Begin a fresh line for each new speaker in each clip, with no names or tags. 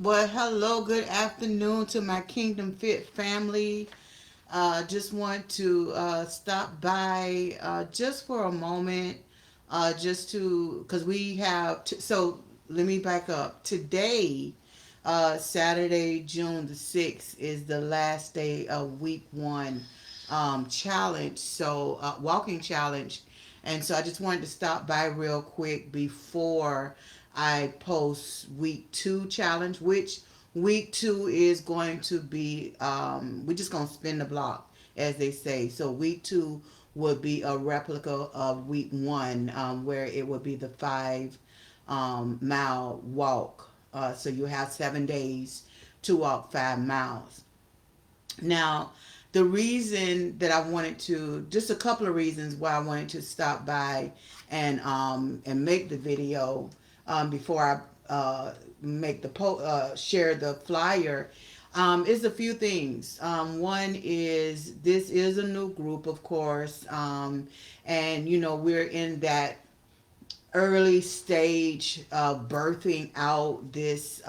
Well, hello, good afternoon to my Kingdom Fit family. Just want to stop by just for a moment, just to, because we have, so let me back up. Today, Saturday, June the 6th, is the last day of week one challenge, so walking challenge. And so I just wanted to stop by real quick before I post week two challenge, which week two is going to be, we're just going to spin the block, as they say. So week two would be a replica of week one, where it would be the 5 mile walk. So you have 7 days to walk 5 miles. Now, the reason that I wanted to, just a couple of reasons why I wanted to stop by and make the video before I make the share the flyer, is a few things. One is this is a new group, of course, and we're in that early stage of birthing out this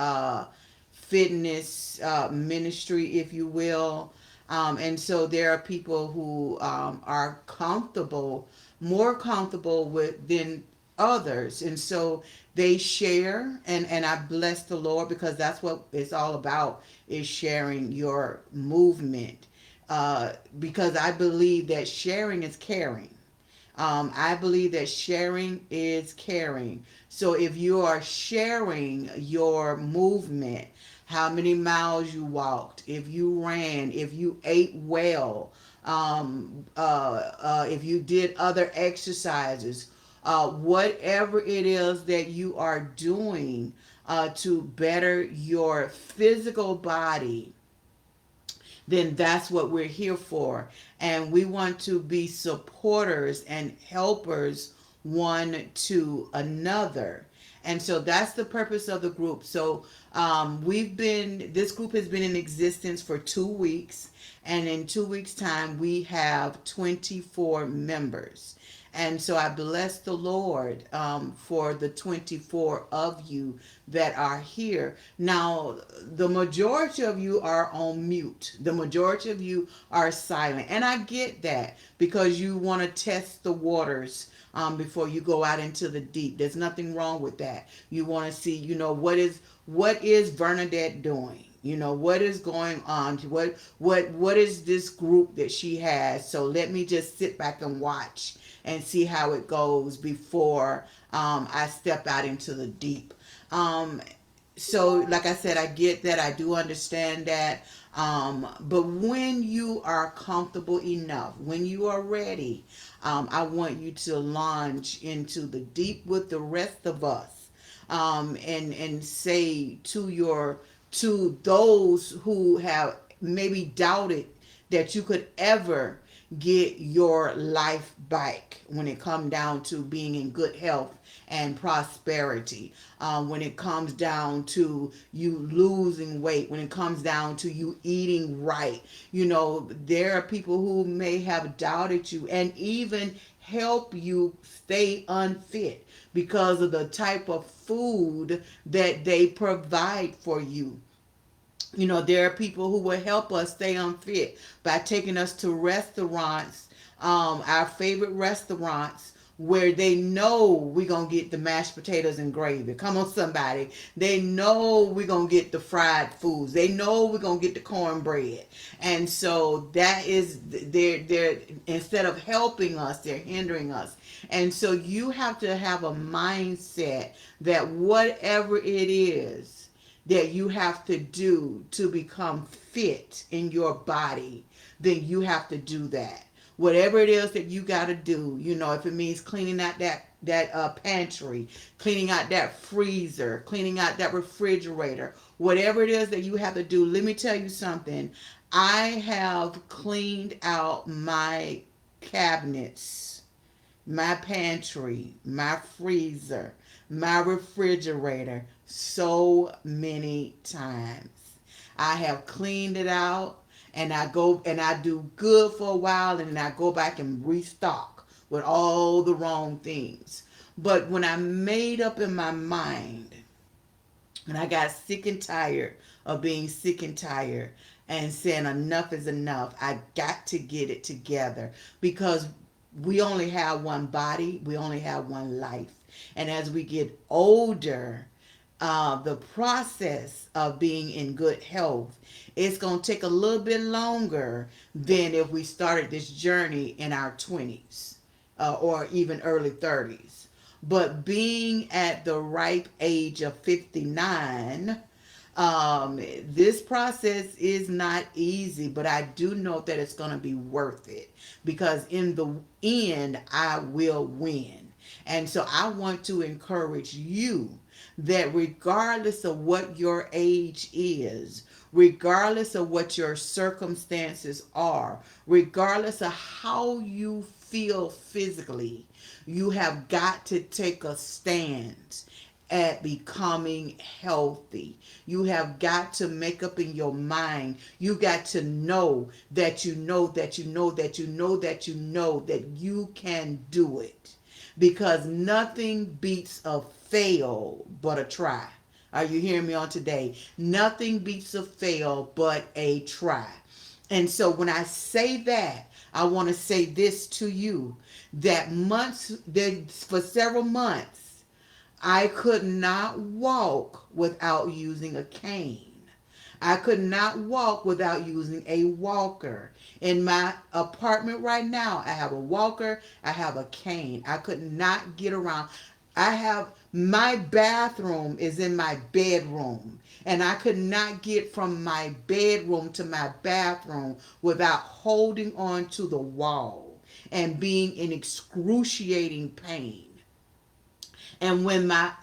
fitness ministry, if you will. And so there are people who are comfortable, more comfortable with than others. And so they share, and I bless the Lord because that's what it's all about, is sharing your movement. Because I believe that sharing is caring. I believe that sharing is caring. So if you are sharing your movement, how many miles you walked, if you ran, if you ate well, if you did other exercises, whatever it is that you are doing to better your physical body, then that's what we're here for. And we want to be supporters and helpers one to another. And so that's the purpose of the group. So this group has been in existence for 2 weeks. And in 2 weeks' time, we have 24 members. And so I bless the Lord for the 24 of you that are here. Now, the majority of you are on mute. The majority of you are silent. And I get that because you want to test the waters before you go out into the deep. There's nothing wrong with that. You want to see, what is Bernadette doing? What is going on? What is this group that she has? So let me just sit back and watch and see how it goes before I step out into the deep. Um, so, like I said, I get that. I do understand that. But when you are comfortable enough, when you are ready, I want you to launch into the deep with the rest of us, and say to those who have maybe doubted that you could ever get your life back when it comes down to being in good health and prosperity, when it comes down to you losing weight, when it comes down to you eating right. There are people who may have doubted you and even help you stay unfit because of the type of food that they provide for you. There are people who will help us stay unfit by taking us to restaurants, our favorite restaurants, where they know we're going to get the mashed potatoes and gravy. Come on, somebody. They know we're going to get the fried foods. They know we're going to get the cornbread. And so that is, they're instead of helping us, they're hindering us. And so you have to have a mindset that whatever it is that you have to do to become fit in your body, then you have to do that. Whatever it is that you got to do, if it means cleaning out that pantry, cleaning out that freezer, cleaning out that refrigerator, whatever it is that you have to do. Let me tell you something. I have cleaned out my cabinets, my pantry, my freezer, my refrigerator so many times. I have cleaned it out, and I go and I do good for a while, and then I go back and restock with all the wrong things. But when I made up in my mind And I got sick and tired of being sick and tired and saying enough is enough. I got to get it together because we only have one body, we only have one life. And as we get older, the process of being in good health, it's going to take a little bit longer than if we started this journey in our 20s or even early 30s. But being at the ripe age of 59, this process is not easy, but I do know that it's going to be worth it because in the end, I will win. And so I want to encourage you that regardless of what your age is, regardless of what your circumstances are, regardless of how you feel physically, you have got to take a stand at becoming healthy. You have got to make up in your mind. You got to know that you know that you know that you know that you know that you can do it. Because nothing beats a fail but a try. Are you hearing me on today? Nothing beats a fail but a try. And so when I say that, I want to say this to you that for several months, I could not walk without using a cane. I could not walk without using a walker. In my apartment right now, I have a walker, I have a cane. I could not get around. I have my bathroom is in my bedroom, and I could not get from my bedroom to my bathroom without holding on to the wall and being in excruciating pain. And when my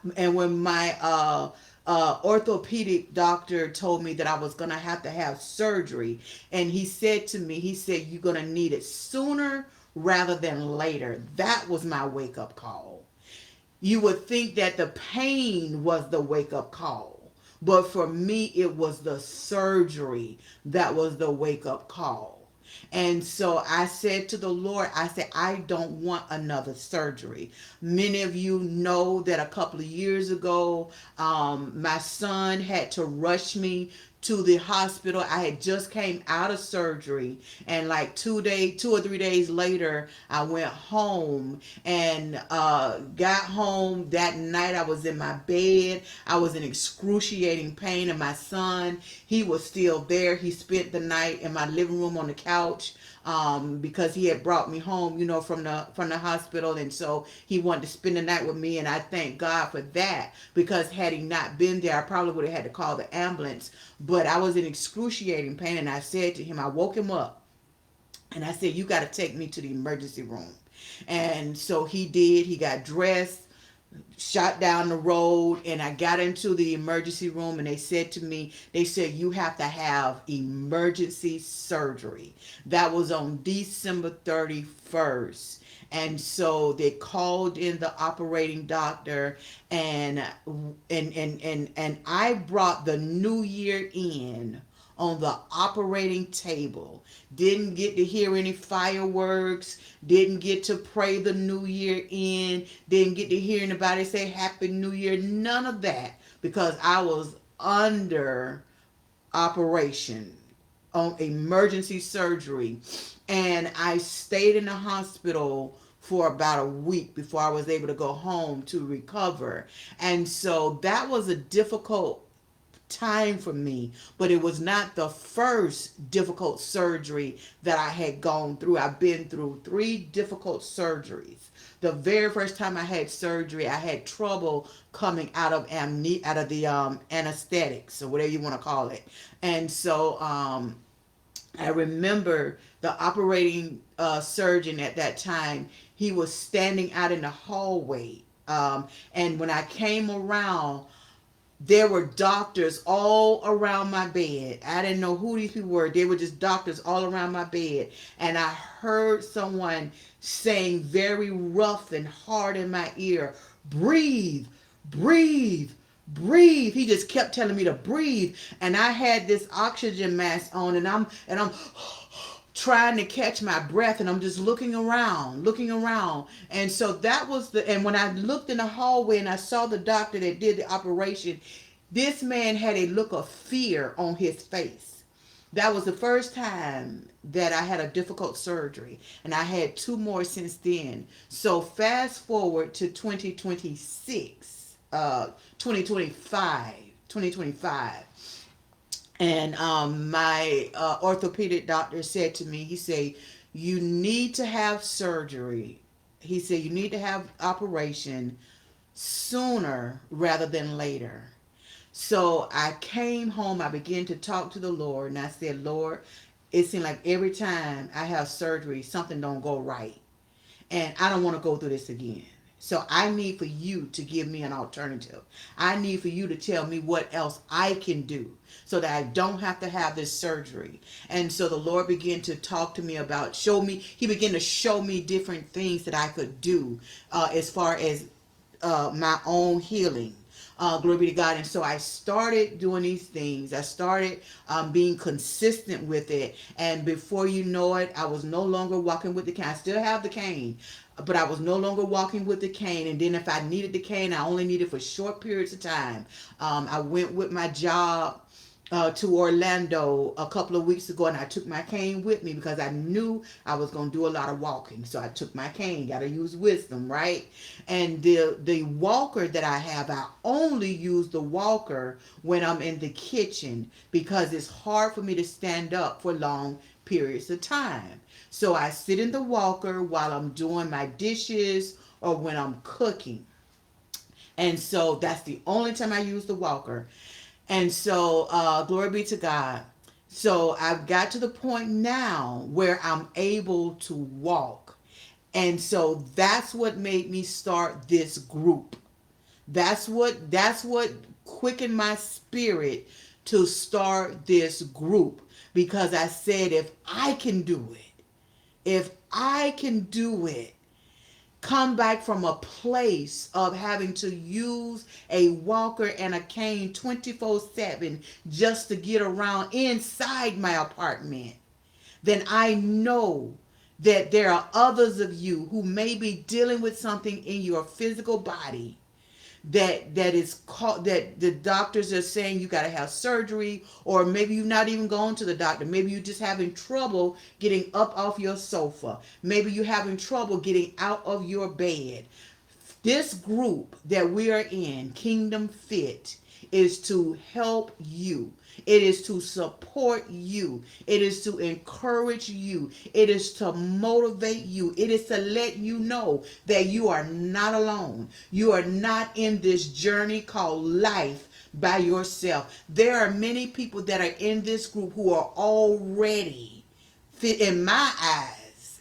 orthopedic doctor told me that I was gonna have to have surgery, and he said to me, he said, "You're gonna need it sooner rather than later." That was my wake up call. You would think that the pain was the wake up call, but for me, it was the surgery that was the wake up call. And so I said to the Lord, I said, I don't want another surgery. Many of you know that a couple of years ago, my son had to rush me to the hospital. I had just came out of surgery, and like 2 or 3 days later, I went home and got home that night. I was in my bed. I was in excruciating pain, and my son, he was still there. He spent the night in my living room on the couch because he had brought me home, from the hospital, and so he wanted to spend the night with me. And I thank God for that, because had he not been there, I probably would have had to call the ambulance. But I was in excruciating pain, and I said to him, I woke him up, and I said, "You got to take me to the emergency room." And so he did. He got dressed, shot down the road, and I got into the emergency room, and they said to me, they said, "You have to have emergency surgery." That was on December 31st. And so they called in the operating doctor, and I brought the new year in on the operating table. Didn't get to hear any fireworks, didn't get to pray the new year in, didn't get to hear anybody say Happy New Year, none of that, because I was under operation on emergency surgery. And I stayed in the hospital for about a week before I was able to go home to recover. And so that was a difficult time for me, but it was not the first difficult surgery that I had gone through. I've been through 3 difficult surgeries. The very first time I had surgery, I had trouble coming out of the anesthetics, or whatever you want to call it. And so I remember the operating surgeon at that time. He was standing out in the hallway, and when I came around, there were doctors all around my bed. I didn't know who these people were. They were just doctors all around my bed. And I heard someone saying very rough and hard in my ear, "Breathe, breathe, breathe." He just kept telling me to breathe. And I had this oxygen mask on, and I'm trying to catch my breath, and I'm just looking around. And so that was and when I looked in the hallway and I saw the doctor that did the operation, This man had a look of fear on his face. That was the first time that I had a difficult surgery, and I had two more since then. So fast forward to 2026, 2025, 2025. And my orthopedic doctor said to me, he said, you need to have surgery. He said, you need to have operation sooner rather than later. So I came home, I began to talk to the Lord, and I said, Lord, it seemed like every time I have surgery, something don't go right. And I don't want to go through this again. So I need for you to give me an alternative. I need for you to tell me what else I can do so that I don't have to have this surgery. And so the Lord began to talk to me about, he began to show me different things that I could do as far as my own healing. Glory be to God. And so I started doing these things. I started being consistent with it. And before you know it, I was no longer walking with the cane. I still have the cane, but I was no longer walking with the cane. And then if I needed the cane, I only needed for short periods of time. I went with my job to Orlando a couple of weeks ago, and I took my cane with me because I knew I was going to do a lot of walking. So I took my cane. Got to use wisdom, right? And the walker that I have, I only use the walker when I'm in the kitchen because it's hard for me to stand up for long periods of time. So I sit in the walker while I'm doing my dishes or when I'm cooking. And so that's the only time I use the walker. And so, glory be to God. So I've got to the point now where I'm able to walk. And so that's what made me start this group. That's what quickened my spirit to start this group, because I said, if I can do it, come back from a place of having to use a walker and a cane 24/7 just to get around inside my apartment, then I know that there are others of you who may be dealing with something in your physical body that is called, that the doctors are saying you got to have surgery, or maybe you've not even gone to the doctor. Maybe you're just having trouble getting up off your sofa. Maybe you're having trouble getting out of your bed. This group that we are in, Kingdom Fit, is to help you. It is to support you. It is to encourage you. It is to motivate you. It is to let you know that you are not alone. You are not in this journey called life by yourself. There are many people that are in this group who are already fit, in my eyes,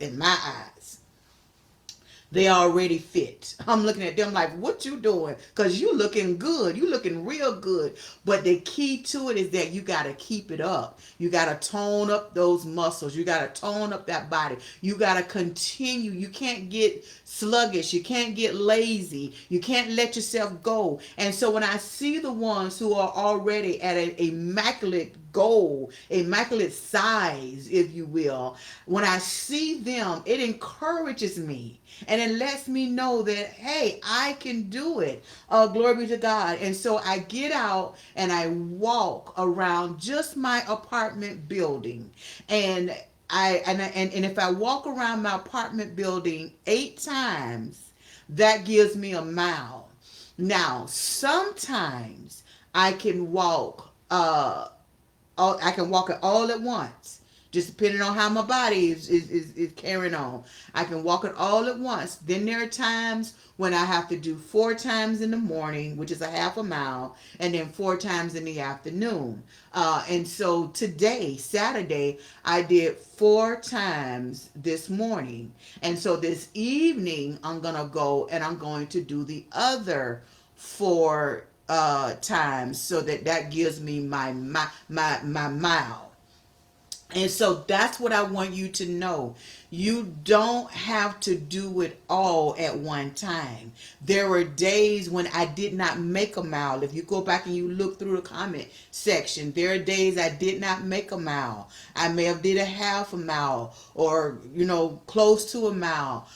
they already fit. I'm looking at them like, what you doing? Because you looking good. You looking real good. But the key to it is that you got to keep it up. You got to tone up those muscles. You got to tone up that body. You got to continue. You can't get sluggish. You can't get lazy. You can't let yourself go. And so when I see the ones who are already at an immaculate goal, immaculate size, if you will, when I see them, it encourages me. And it lets me know that, hey, I can do it. Glory be to God. And so I get out and I walk around just my apartment building. And and if I walk around my apartment building 8 times, that gives me a mile. Now, sometimes I can walk I can walk it all at once, just depending on how my body is carrying on. I can walk it all at once. Then there are times when I have to do 4 times in the morning, which is a half a mile, and then 4 times in the afternoon. And so today, Saturday, I did 4 times this morning. And so this evening, I'm going to go and I'm going to do the other 4 times, so that gives me my mile. And so that's what I want you to know. You don't have to do it all at one time. There were days when I did not make a mile. If you go back and you look through the comment section, there are days I did not make a mile. I may have did a half a mile, or close to a mile.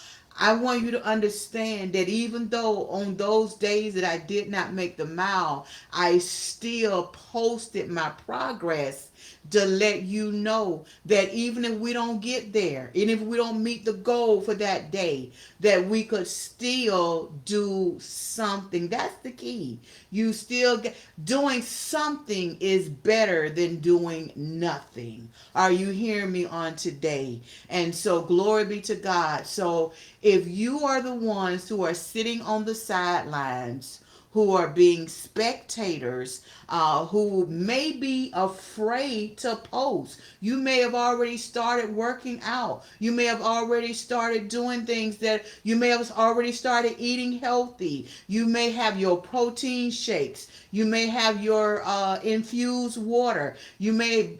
I want you to understand that even though on those days that I did not make the mile, I still posted my progress to let you know that even if we don't get there, and if we don't meet the goal for that day, that we could still do something. That's the key. You still get, doing something is better than doing nothing. Are you hearing me on today? And so glory be to God. So if you are the ones who are sitting on the sidelines, who are being spectators, who may be afraid to post. You may have already started working out. You may have already started doing things that you may have already started eating healthy. You may have your protein shakes. You may have your infused water. You may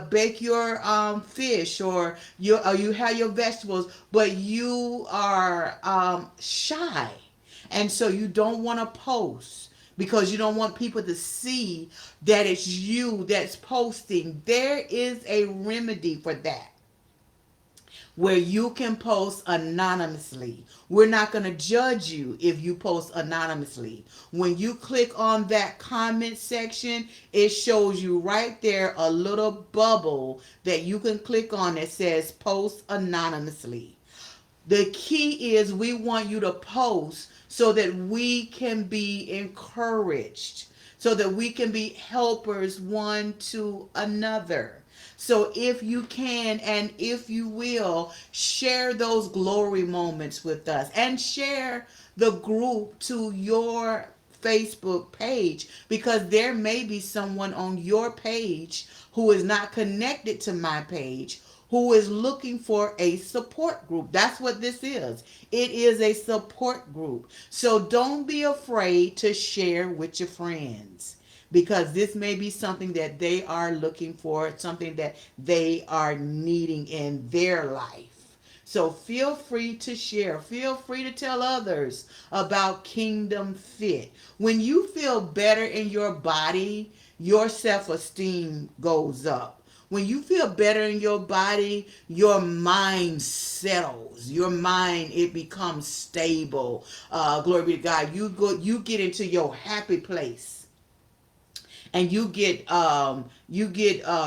bake your fish, or you have your vegetables, but you are shy, and so you don't want to post because you don't want people to see that it's you that's posting. There is a remedy for that, where you can post anonymously. We're not going to judge you if you post anonymously. When you click on that comment section, it shows you right there a little bubble that you can click on that says post anonymously. The key is we want you to post so that we can be encouraged, so that we can be helpers one to another. So if you can and if you will, share those glory moments with us, and share the group to your Facebook page, because there may be someone on your page who is not connected to my page, who is looking for a support group. That's what this is. It is a support group. So don't be afraid to share with your friends, because this may be something that they are looking for, something that they are needing in their life. So feel free to share. Feel free to tell others about Kingdom Fit. When you feel better in your body, your self esteem goes up. When you feel better in your body, your mind settles. Your mind, it becomes stable. Glory be to God. You get into your happy place, and you get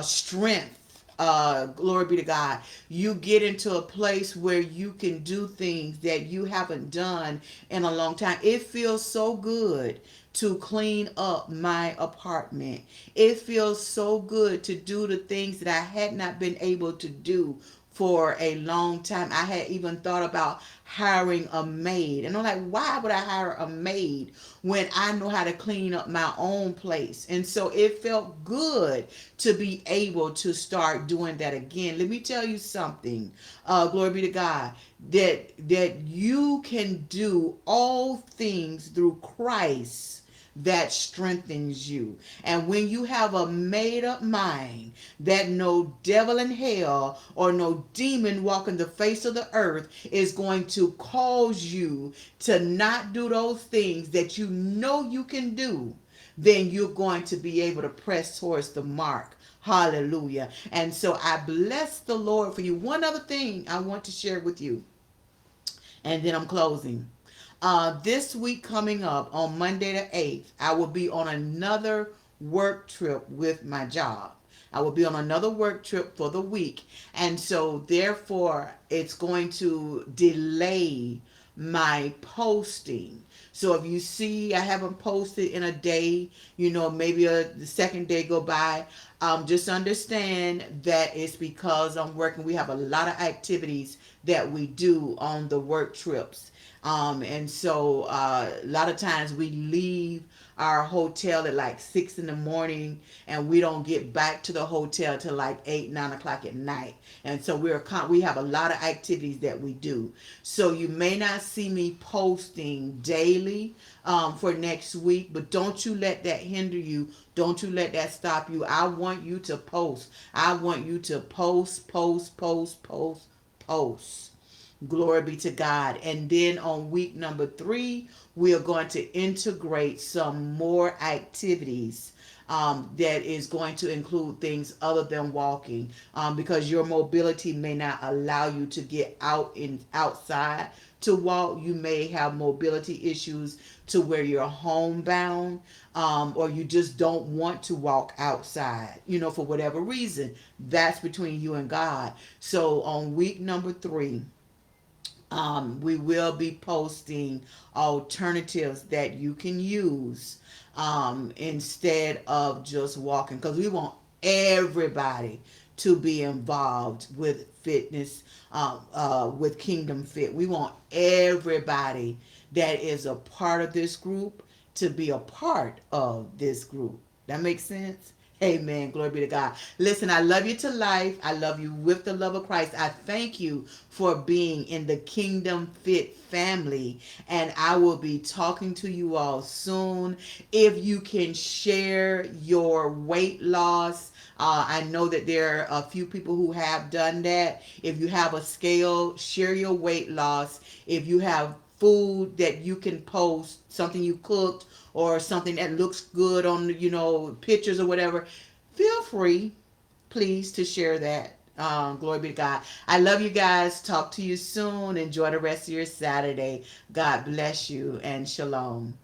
strength. Glory be to God. You get into a place where you can do things that you haven't done in a long time. It feels so good to clean up my apartment. It feels so good to do the things that I had not been able to do for a long time. I had even thought about hiring a maid. And I'm like, why would I hire a maid when I know how to clean up my own place? And so it felt good to be able to start doing that again. Let me tell you something. Glory be to God. That you can do all things through Christ that strengthens you. And when you have a made up mind that no devil in hell or no demon walking the face of the earth is going to cause you to not do those things that you know you can do, then you're going to be able to press towards the mark. Hallelujah. And so I bless the Lord for you. One other thing I want to share with you, and then I'm closing. This week coming up on Monday the 8th, I will be on another work trip with my job. I will be on another work trip for the week. And so, therefore, it's going to delay my posting. So if you see I haven't posted in a day, maybe the second day go by, just understand that it's because I'm working. We have a lot of activities that we do on the work trips. And so a lot of times we leave our hotel at like 6 in the morning, and we don't get back to the hotel till like 8, 9 o'clock at night. And so we have a lot of activities that we do. So you may not see me posting daily for next week, but don't you let that hinder you. Don't you let that stop you. I want you to post. I want you to post, post, post, post, post. Glory be to God. And then on week number 3, we are going to integrate some more activities that is going to include things other than walking, because your mobility may not allow you to get out in outside to walk. You may have mobility issues to where you're homebound, or you just don't want to walk outside, for whatever reason. That's between you and God. So on week number 3, we will be posting alternatives that you can use, instead of just walking, because we want everybody to be involved with fitness, with Kingdom Fit. We want everybody that is a part of this group to be a part of this group. That makes sense? Amen. Glory be to God. Listen, I love you to life. I love you with the love of Christ. I thank you for being in the Kingdom Fit family. And I will be talking to you all soon. If you can share your weight loss, I know that there are a few people who have done that. If you have a scale, share your weight loss. If you have food that you can post, something you cooked or something that looks good on, pictures or whatever, feel free, please, to share that. Glory be to God. I love you guys. Talk to you soon. Enjoy the rest of your Saturday. God bless you and shalom.